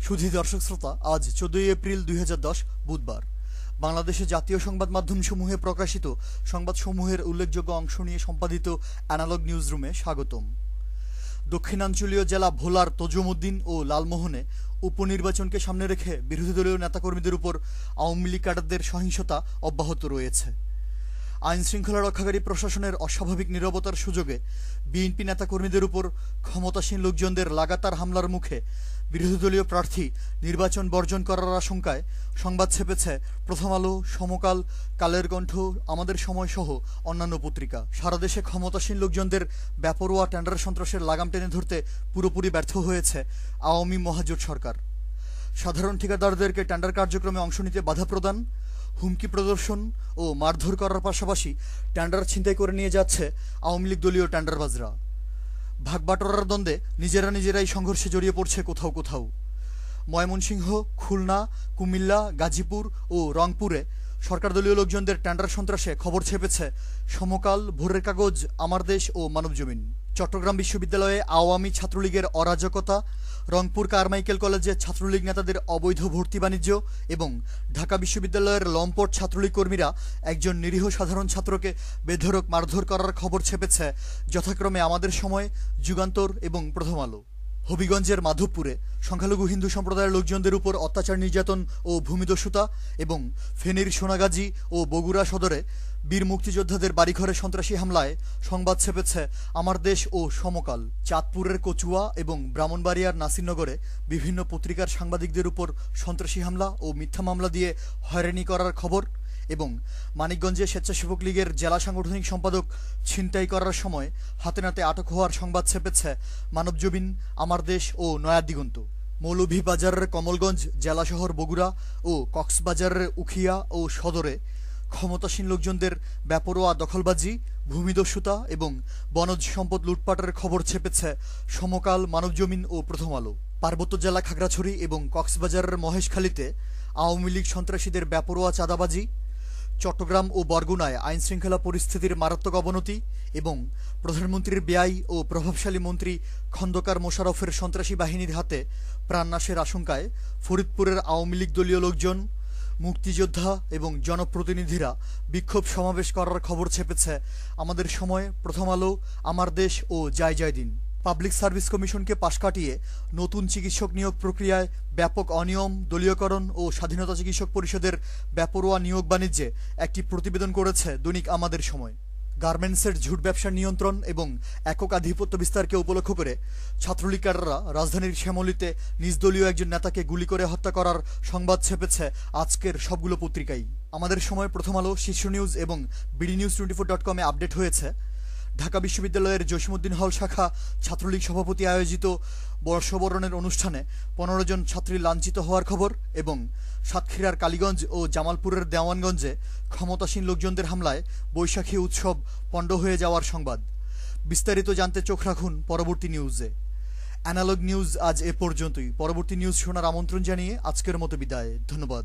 সুধী দর্শক শ্রোতা, আজ 14 এপ্রিল 2010 বুধবার। বাংলাদেশের জাতীয় সংবাদ মাধ্যমসমূহে প্রকাশিত সংবাদসমূহের উল্লেখযোগ্য অংশ নিয়ে সম্পাদিত অ্যানালগ নিউজ রুমে স্বাগতম। দক্ষিণাঞ্চলীয় জেলা ভোলার তজুমউদ্দিন ও লালমোহনে উপনির্বাচনকে সামনে রেখে বিরোধী দলীয় নেতাকর্মীদের উপর আওয়ামী লীগ ক্যাডারদের সহিংসতা অব্যাহত রয়েছে। আইন শৃঙ্খলা রক্ষাকারী প্রশাসনের অস্বাভাবিক নীরবতার সুযোগে বিএনপি নেতাকর্মীদের উপর ক্ষমতাসীন লোকজনদের লাগাতার হামলার মুখে বিরোধী দলীয় প্রার্থী নির্বাচন বর্জন করার আশঙ্কায় সংবাদ ছেপেছে প্রথম আলো, সমকাল, কালের কণ্ঠ, আমাদের সময় সহ অন্যান্য পত্রিকা। সারা দেশে ক্ষমতাসীন লোকজনদের বেপরোয়া টেন্ডার সন্ত্রাসের লাগাম টেনে ধরতে পুরোপুরি ব্যর্থ হয়েছে আওয়ামী মহাজোট সরকার। সাধারণ ঠিকাদারদেরকে টেন্ডার কার্যক্রমে অংশ নিতে বাধা প্রদান, হুমকি প্রদর্শন ও মারধর করার পাশাপাশি টেন্ডার ছিনতাই করে নিয়ে যাচ্ছে আওয়ামী লীগ দলীয় টেন্ডারবাজরা। ভাগবাটোয়ারার দ্বন্দ্বে নিজেরাই সংঘর্ষে জড়িয়ে পড়ছে কোথাও কোথাও। ময়মনসিংহ, খুলনা, কুমিল্লা, গাজীপুর ও রংপুরে সরকারদলীয় লোকজনদের টেন্ডার সন্ত্রাসে খবর ছেপেছে সমকাল, ভোরের কাগজ, আমার দেশ ও মানবজমিন। চট্টগ্রাম বিশ্ববিদ্যালয়ে আওয়ামী ছাত্রলীগের অরাজকতা, রংপুর কারমাইকেল কলেজে ছাত্রলীগ নেতাদের অবৈধ ভর্তি বাণিজ্য এবং ঢাকা বিশ্ববিদ্যালয়ের লম্পট ছাত্রলীগ কর্মীরা একজন নিরীহ সাধারণ ছাত্রকে বেধড়ক মারধর করার খবর ছেপেছে যথাক্রমে আমাদের সময়, যুগান্তর এবং প্রথম আলো। হবিগঞ্জের মাধবপুরে সংখ্যালঘু হিন্দু সম্প্রদায়ের লোকজনদের উপর অত্যাচার, নির্যাতন ও ভূমিদস্যুতা এবং ফেনীর সোনাগাজী ও বগুড়া সদরে বীর মুক্তিযোদ্ধাদের বাড়িঘরে সন্ত্রাসী হামলায় সংবাদ ছেপেছে আমার দেশ ও সমকাল। চাঁদপুরের কচুয়া এবং ব্রাহ্মণবাড়িয়ার নাসিরনগরে বিভিন্ন পত্রিকার সাংবাদিকদের উপর সন্ত্রাসী হামলা ও মিথ্যা মামলা দিয়ে হয়রানি করার খবর এবং মানিকগঞ্জে স্বেচ্ছাসেবক লীগের জেলা সাংগঠনিক সম্পাদক ছিনতাই করার সময় হাতে নাতে আটক হওয়ার সংবাদ ছেপেছে মানবজমিন, আমার দেশ ও নয়া দিগন্ত। মৌলভীবাজারের কমলগঞ্জ, জেলা শহর বগুড়া ও কক্সবাজারের উখিয়া ও সদরে ক্ষমতাসীন লোকজনদের বেপরোয়া দখলবাজি, ভূমিদস্যুতা এবং বনজ সম্পদ লুটপাটের খবর ছেপেছে সমকাল, মানবজমিন ও প্রথম আলো। পার্বত্য জেলা খাগড়াছড়ি এবং কক্সবাজারের মহেশখালীতে আওয়ামী লীগ সন্ত্রাসীদের বেপরোয়া চাঁদাবাজি, চট্টগ্রাম ও বরগুনায় আইনশৃঙ্খলা পরিস্থিতির মারাত্মক অবনতি এবং প্রধানমন্ত্রীর ব্যয় ও প্রভাবশালী মন্ত্রী খন্দকার মোশাররফের সন্ত্রাসী বাহিনীর হাতে প্রাণনাশের আশঙ্কায় ফরিদপুরের আওয়ামী লীগ দলীয় লোকজন, মুক্তিযোদ্ধা এবং জনপ্রতিনিধিরা বিক্ষোভ সমাবেশ করার খবর ছেপেছে আমাদের সময়, প্রথম আলো, আমার দেশ ও জয় দিন। পাবলিক সার্ভিস কমিশনকে পাশ কাটিয়ে নতুন চিকিৎসক নিয়োগ প্রক্রিয়ায় ব্যাপক অনিয়ম, দলীয়করণ ও স্বাধীনতা চিকিৎসক পরিষদের বেপরোয়া নিয়োগ বাণিজ্যে একটি প্রতিবেদন করেছে দৈনিক আমাদের সময়। গার্মেন্টসের ঝুট ব্যবসার নিয়ন্ত্রণ এবং একক আধিপত্য বিস্তারকে উপলক্ষ করে ছাত্রলীগ ক্যাডাররা রাজধানীর শ্যামলীতে নিজ দলীয় একজন নেতাকে গুলি করে হত্যা করার সংবাদ ছেপেছে আজকের সবগুলো পত্রিকাই। আমাদের সময়, প্রথম আলো, শীর্ষ নিউজ এবং bdnews24.com-এ আপডেট হয়েছে ঢাকা বিশ্ববিদ্যালয়ের জসীমউদ্দিন হল শাখা ছাত্রলীগ সভাপতি আয়োজিত বর্ষবরণের অনুষ্ঠানে 15 জন ছাত্রী লাঞ্ছিত হওয়ার খবর এবং সাতক্ষীরার কালীগঞ্জ ও জামালপুরের দেওয়ানগঞ্জে ক্ষমতাসীন লোকজনদের হামলায় বৈশাখী উৎসব পণ্ড হয়ে যাওয়ার সংবাদ। বিস্তারিত জানতে চোখ রাখুন পরবর্তী নিউজে। অ্যানালগ নিউজ আজ এ পর্যন্তই। পরবর্তী নিউজ শোনার আমন্ত্রণ জানিয়ে আজকের মতো বিদায়। ধন্যবাদ।